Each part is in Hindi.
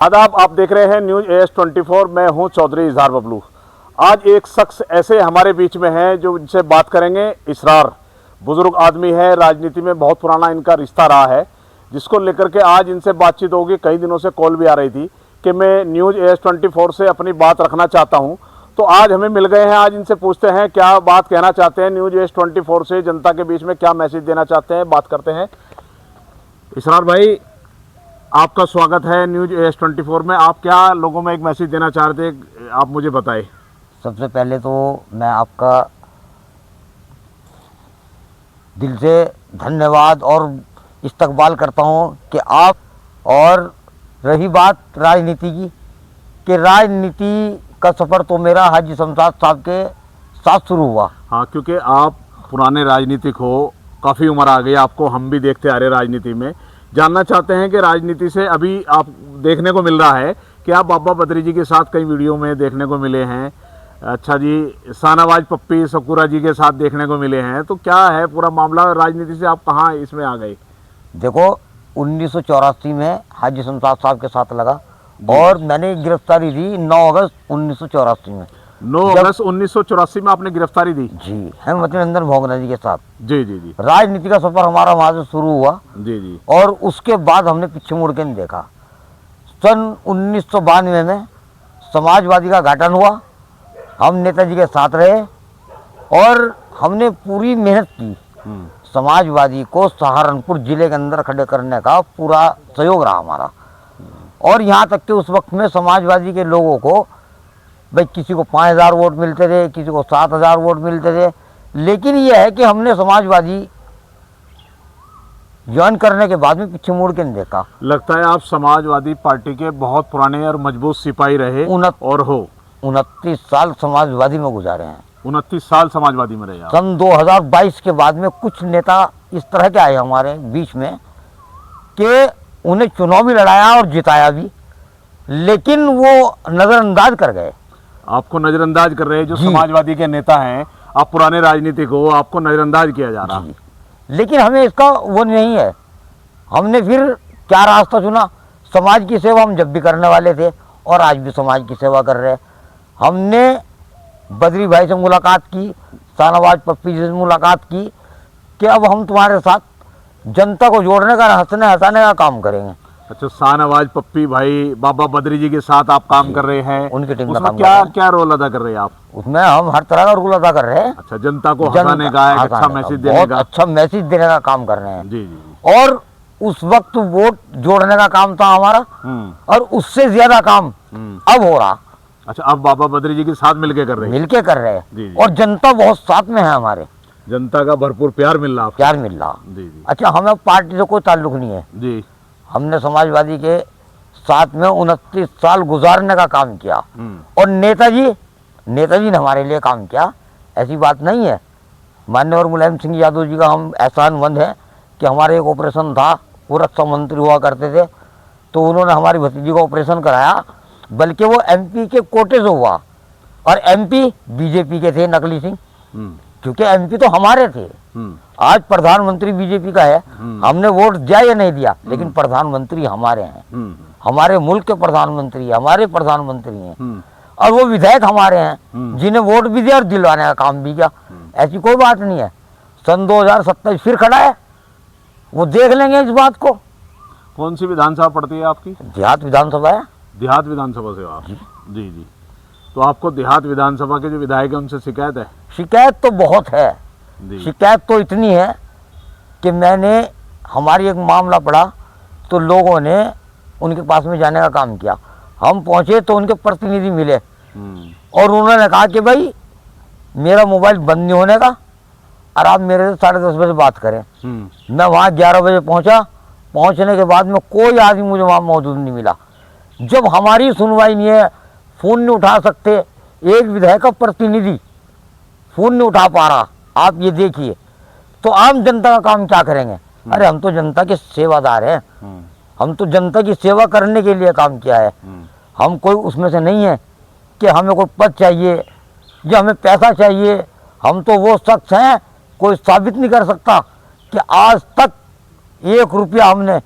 आदाब, आप देख रहे हैं न्यूज AS24। मैं हूं चौधरी इजहार बबलू। आज एक शख्स ऐसे हमारे बीच में है जो इनसे बात करेंगे। इसरार बुजुर्ग आदमी है, राजनीति में बहुत पुराना इनका रिश्ता रहा है, जिसको लेकर के आज इनसे बातचीत होगी। कई दिनों से कॉल भी आ रही थी कि मैं न्यूज AS24 से अपनी बात रखना चाहता हूं, तो आज हमें मिल गए हैं। आज इनसे पूछते हैं क्या बात कहना चाहते हैं, न्यूज AS24 से जनता के बीच में क्या मैसेज देना चाहते हैं, बात करते हैं। इसरार भाई, आपका स्वागत है न्यूज AS24 में। आप क्या लोगों में एक मैसेज देना चाह रहे थे, आप मुझे बताएं। सबसे पहले तो मैं आपका दिल से धन्यवाद और इस्तकबाल करता हूं कि आप, और रही बात राजनीति की, कि राजनीति का सफ़र तो मेरा हाजी शमशाद साहब के साथ शुरू हुआ। हाँ, क्योंकि आप पुराने राजनीतिक हो, काफ़ी उम्र आ गई आपको, हम भी देखते आ रहे राजनीति में। जानना चाहते हैं कि राजनीति से अभी आप देखने को मिल रहा है कि आप बाबा बद्री जी के साथ कई वीडियो में देखने को मिले हैं। अच्छा जी, शाहनवाज पप्पी सकूरा जी के साथ देखने को मिले हैं, तो क्या है पूरा मामला? राजनीति से आप कहाँ इसमें आ गए? देखो, 1984 में हाजी शमशाद साहब के साथ लगा और मैंने गिरफ्तारी दी 9 अगस्त 1984 में। 9 अगस्त 1984 में आपने गिरफ्तारी दी? जी, हेमवती नंदन भोगना जी के साथ। जी जी जी। राजनीति का सफ़र हमारा वहाँ से शुरू हुआ। जी जी। और उसके बाद हमने पीछे मुड़ के नहीं देखा। सन 1992 में समाजवादी का गठन हुआ, हम नेताजी के साथ रहे और हमने पूरी मेहनत की। समाजवादी को सहारनपुर जिले के अंदर खड़े करने का पूरा सहयोग रहा हमारा। और यहाँ तक कि उस वक्त में समाजवादी के लोगों को भाई किसी को 5000 वोट मिलते थे, किसी को 7000 वोट मिलते थे, लेकिन यह है कि हमने समाजवादी ज्वाइन करने के बाद में पीछे मुड़ के नहीं देखा। लगता है आप समाजवादी पार्टी के बहुत पुराने और मजबूत सिपाही रहे और हो। 29 साल समाजवादी में गुजारे हैं। 29 साल समाजवादी में रहे आप। सन 2022 के बाद में कुछ नेता इस तरह के आए हमारे बीच में कि उन्हें चुनाव भी लड़ाया और जिताया भी, लेकिन वो नज़रअंदाज कर गए। आपको नज़रअंदाज कर रहे हैं जो समाजवादी के नेता हैं, आप पुराने राजनीतिक हो, आपको नज़रअंदाज किया जा रहा है। लेकिन हमें इसका वो नहीं है। हमने फिर क्या रास्ता चुना? समाज की सेवा हम जब भी करने वाले थे और आज भी समाज की सेवा कर रहे हैं। हमने बद्री भाई से मुलाकात की, शाहनवाज पप्पी जी से मुलाकात की कि अब हम तुम्हारे साथ जनता को जोड़ने का, हंसने हंसाने का काम करेंगे। अच्छा, शाहनवाज पप्पी भाई, बाबा बद्री जी के साथ आप काम कर रहे हैं, उनकी टीम में काम क्या क्या रोल अदा कर रहे हैं आप उसमें? हम हर तरह का रोल अदा कर रहे हैं। अच्छा, जनता को हंसाने का, एक अच्छा मैसेज देने का, अच्छा मैसेज देने का काम कर रहे हैं। जी जी। और उस वक्त वोट जोड़ने का काम था हमारा, और उससे ज्यादा काम अब हो रहा। अच्छा, अब बाबा बद्री जी के साथ मिलके कर रहे हैं? मिलके कर रहे हैं जी। और जनता बहुत साथ में है हमारे। जनता का भरपूर प्यार मिल रहा, प्यार मिल रहा। जी जी। अच्छा, हमें पार्टी से कोई ताल्लुक नहीं है जी। हमने समाजवादी के साथ में 29 साल गुजारने का काम किया और नेताजी ने हमारे लिए काम किया, ऐसी बात नहीं है। माननीय मुलायम सिंह यादव जी का हम एहसानमंद है कि हमारे एक ऑपरेशन था, वो रक्षा मंत्री हुआ करते थे, तो उन्होंने हमारी भतीजी का ऑपरेशन कराया, बल्कि वो MP के कोटे से हुआ और MP BJP के थे, नकली सिंह, क्योंकि MP तो हमारे थे। आज प्रधानमंत्री BJP का है, हमने वोट दिया या नहीं दिया, लेकिन प्रधानमंत्री हमारे हैं, हमारे मुल्क के प्रधानमंत्री, हमारे प्रधानमंत्री हैं, और वो विधायक हमारे हैं जिन्हें वोट भी दिया और दिलवाने का काम भी किया। ऐसी कोई बात नहीं है। सन 2027 फिर खड़ा है, वो देख लेंगे इस बात को। कौन सी विधानसभा पड़ती है आपकी? देहात विधानसभा है। देहात विधानसभा से आप? जी जी। तो आपको देहात विधानसभा के जो विधायक है उनसे शिकायत है? शिकायत तो बहुत है। शिकायत तो इतनी है कि मैंने, हमारी एक मामला पड़ा तो लोगों ने उनके पास में जाने का काम किया। हम पहुंचे तो उनके प्रतिनिधि मिले और उन्होंने कहा कि भाई मेरा मोबाइल बंद नहीं होने का और आप मेरे से 10:30 बजे बात करें। मैं वहाँ 11 बजे पहुँचा। पहुँचने के बाद में कोई आदमी मुझे वहाँ मौजूद नहीं मिला। जब हमारी सुनवाई नहीं है, फ़ोन नहीं उठा सकते, एक विधायक का प्रतिनिधि फ़ोन नहीं उठा पा रहा, आप ये देखिए, तो आम जनता का काम क्या करेंगे? अरे हम तो जनता के सेवादार हैं, हम तो जनता की सेवा करने के लिए काम किया है। हम कोई उसमें से नहीं है कि हमें कोई पद चाहिए या हमें पैसा चाहिए। हम तो वो शख्स हैं, कोई साबित नहीं कर सकता कि आज तक 1 रुपया हमने,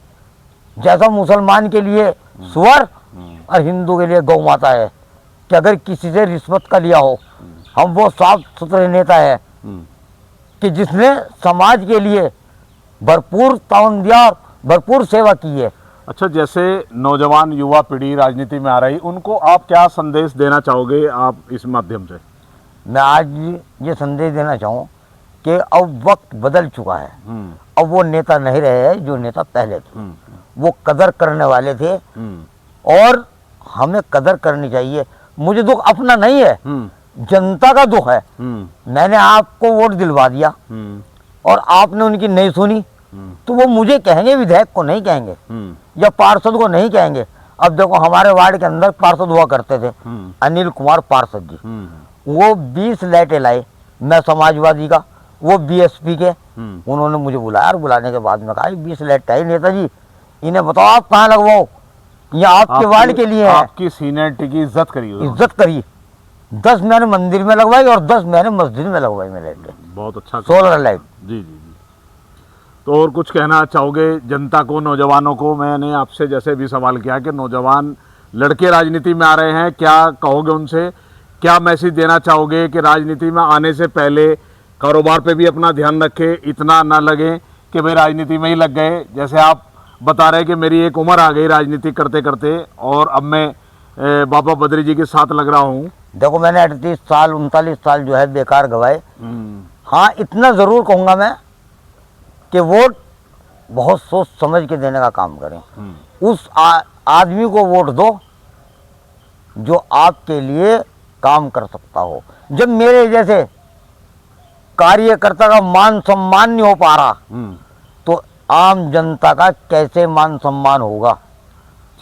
जैसा मुसलमान के लिए सुअर और हिंदू के लिए गौ माता है कि अगर किसी से रिश्वत का लिया हो, हम वो साफ सुथरे नेता है कि जिसने समाज के लिए भरपूर ताउन दिया और भरपूर सेवा की है। अच्छा, जैसे नौजवान युवा पीढ़ी राजनीति में आ रही, उनको आप क्या संदेश देना चाहोगे आप इस माध्यम से? मैं आज ये संदेश देना चाहूँ कि अब वक्त बदल चुका है। अब वो नेता नहीं रहे हैं जो नेता पहले थे। वो कदर करने वाले थे और हमें कदर करनी चाहिए। मुझे दुख अपना नहीं है, जनता का दुख है। मैंने आपको वोट दिलवा दिया और आपने उनकी नहीं सुनी, तो वो मुझे कहेंगे, विधायक को नहीं कहेंगे या पार्षद को नहीं कहेंगे। अब देखो, हमारे वार्ड के अंदर पार्षद हुआ करते थे अनिल कुमार पार्षद जी, वो 20 लाइटें लाए, मैं समाजवादी का, वो बीएसपी के। उन्होंने मुझे बुलाया और बुलाने के बाद में कहा 20 लाइट आई नेताजी, इन्हें बताओ आप कहाँ लगवाओ, ये आपके वार्ड के लिए है। आपकी सीनियरिटी की इज्जत करी, इज्जत करी। 10 मैंने मंदिर में लगवाई और 10 मैंने मस्जिद में लगवाई में लाइटें। बहुत अच्छा, सोलर लाइट। जी जी जी। तो और कुछ कहना चाहोगे जनता को, नौजवानों को? मैंने आपसे जैसे भी सवाल किया कि नौजवान लड़के राजनीति में आ रहे हैं, क्या कहोगे उनसे? क्या मैसेज देना चाहोगे कि राजनीति में आने से पहले कारोबार पे भी अपना ध्यान रखें, इतना ना लगे कि भाई राजनीति में ही लग गए? जैसे आप बता रहे कि मेरी एक उम्र आ गई राजनीति करते करते और अब मैं बाबा बद्री जी के साथ लग रहा हूँ। देखो, मैंने 38 साल 39 साल जो है बेकार गवाए। हाँ, इतना ज़रूर कहूँगा मैं कि वोट बहुत सोच समझ के देने का काम करें। उस आदमी को वोट दो जो आपके लिए काम कर सकता हो। जब मेरे जैसे कार्यकर्ता का मान सम्मान नहीं हो पा रहा, तो आम जनता का कैसे मान सम्मान होगा?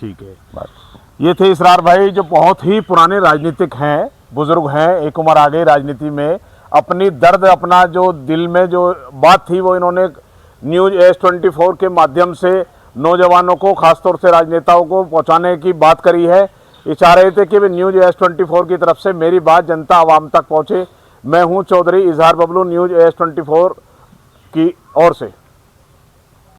ठीक है, बस। ये थे इसरार भाई, जो बहुत ही पुराने राजनीतिक हैं, बुजुर्ग हैं, एक उम्र आ गई राजनीति में। अपनी दर्द, अपना जो दिल में जो बात थी, वो इन्होंने न्यूज़ AS24 के माध्यम से नौजवानों को, खासतौर से राजनेताओं को पहुंचाने की बात करी है। ये चाह रहे थे कि न्यूज़ AS24 की तरफ से मेरी बात जनता आवाम तक पहुंचे। मैं हूं चौधरी इजहार बबलू, न्यूज़ AS24 की ओर से।